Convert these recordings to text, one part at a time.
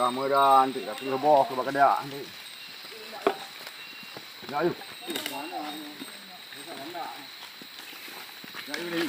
Gameran tu kat bawah ke bakadak tu. Ayo. Ayo ni.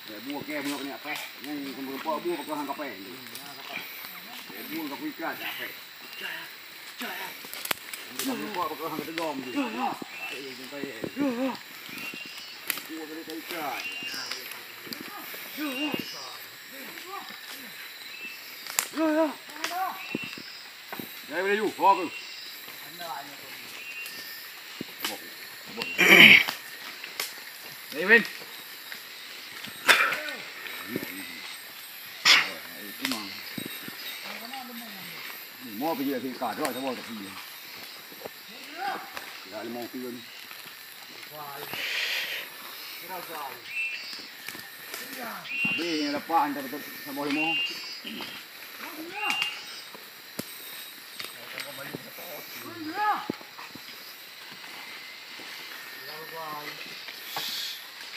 Ya buah ke buah ni apa? Ni kumpul buah ke hang kapai. Buah ke ikan apa? Buah ke hang tegom tu. Ayo sampai. Buah ke ikan. Ya. Ya boleh ju, bawa aku. Win. Mua bây giờ thì cả rồi sao bao giờ thì. Lại mua tiền. Bây giờ là pan ta sao bao mua.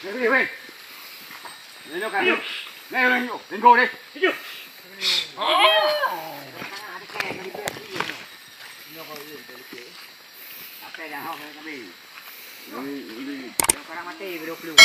Đi về. Đi đâu cả. Lên cô đi. Apa dah hok kami. Ini sekarang mati 20.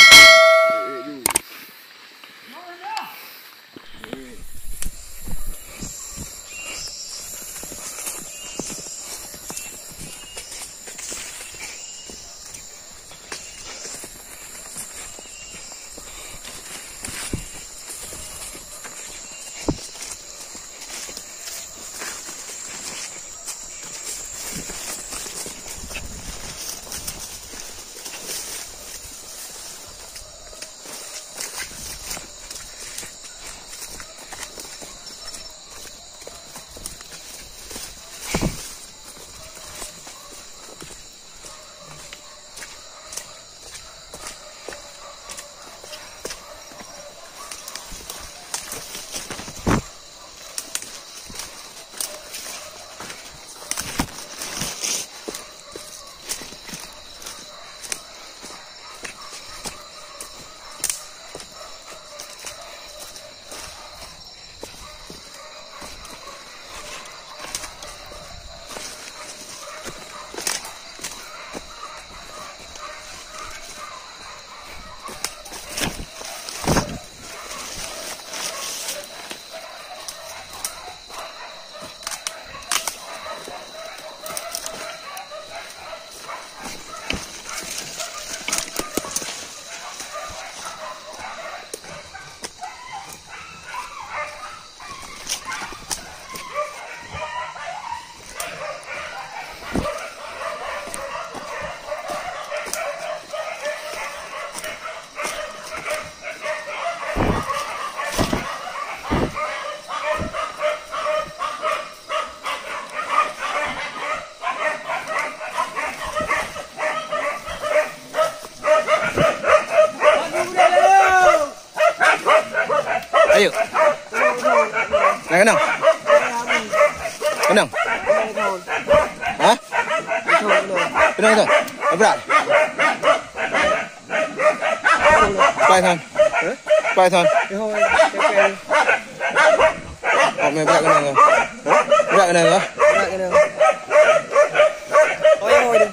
Ayo. Nak kenang? Kenang? Ha? Kenang tu? Apa? Pai thon. Pai thon. Oh, mày berak kenang ke? Berak kenang ke? Berak kenang. Oi đi.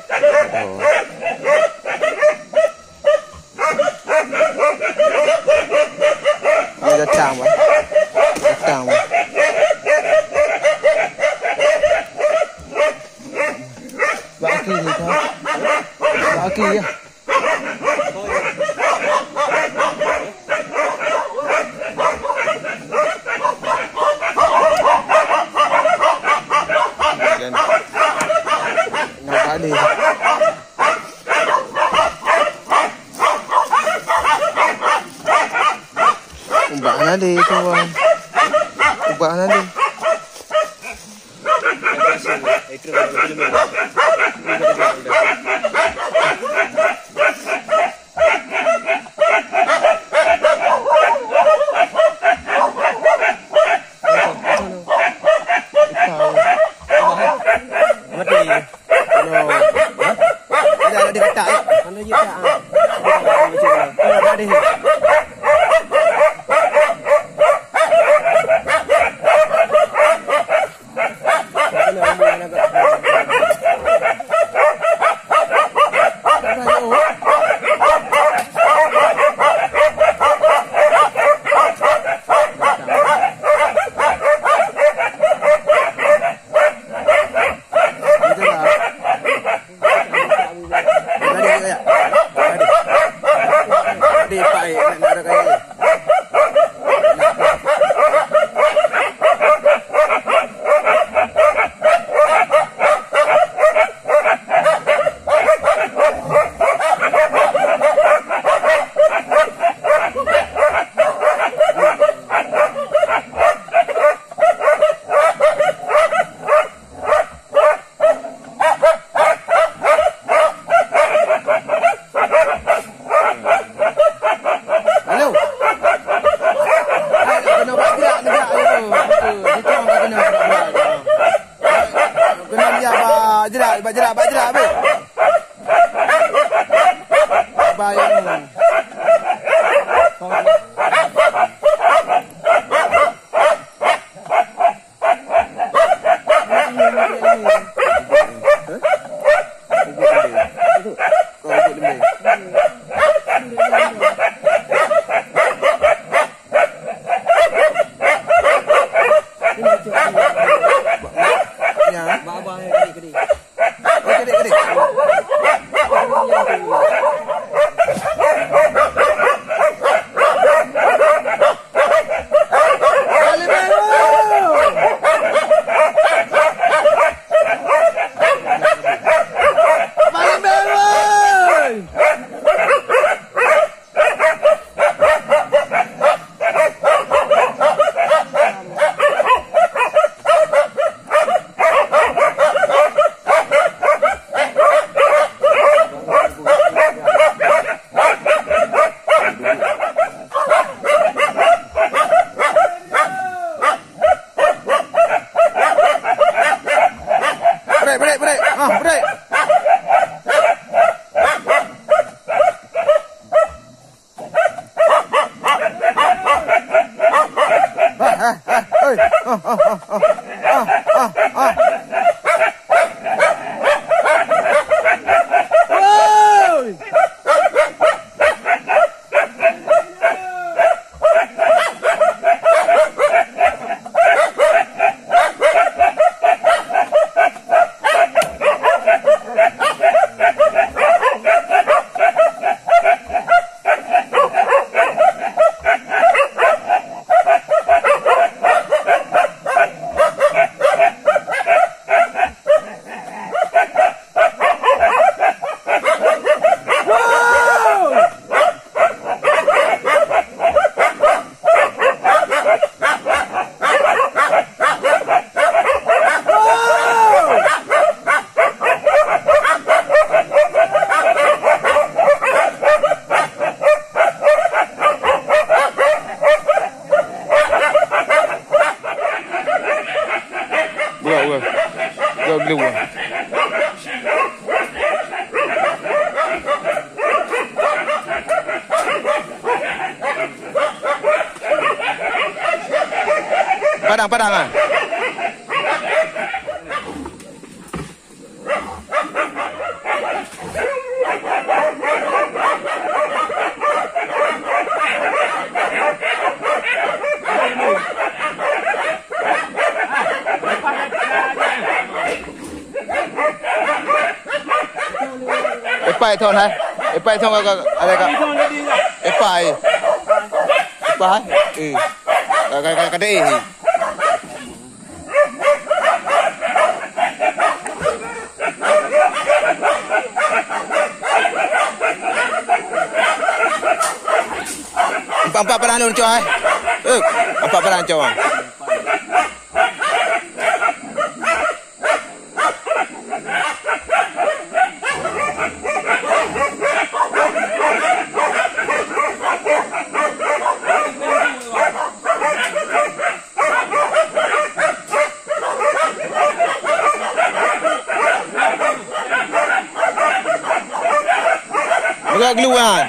Datang wah. Datang wah. Baki ni kau. Baki ya. Dan nak ada. Ubah nanti kawan. Ubah nanti. Ada kata ya. Mana je tak? Ada Kita orang kena berat. Kena dia jerat be. Bayang. Break. Padang ah. Epai thon hai. Epai thon ada kak. Epai. Epai. Kada eh. Empat perang nun coy. Empat perang coy. Agak keluar.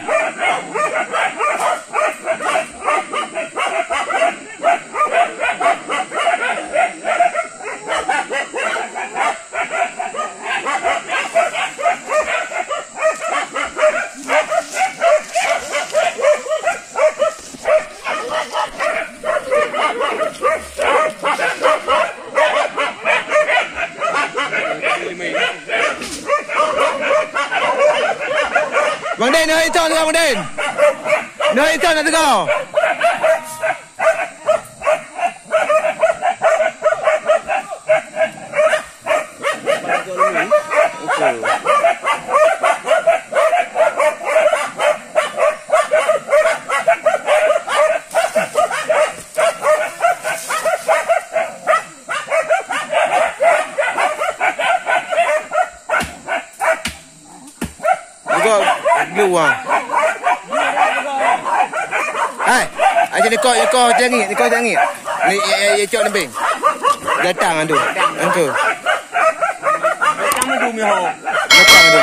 Bang Den, nơi cho Bang Den. Nơi cho là thế nào? Luar. Hai, aja ni kau jangi. Ni cok lembing. Datang tu. Antu. Datang tu mi ho. Datang tu.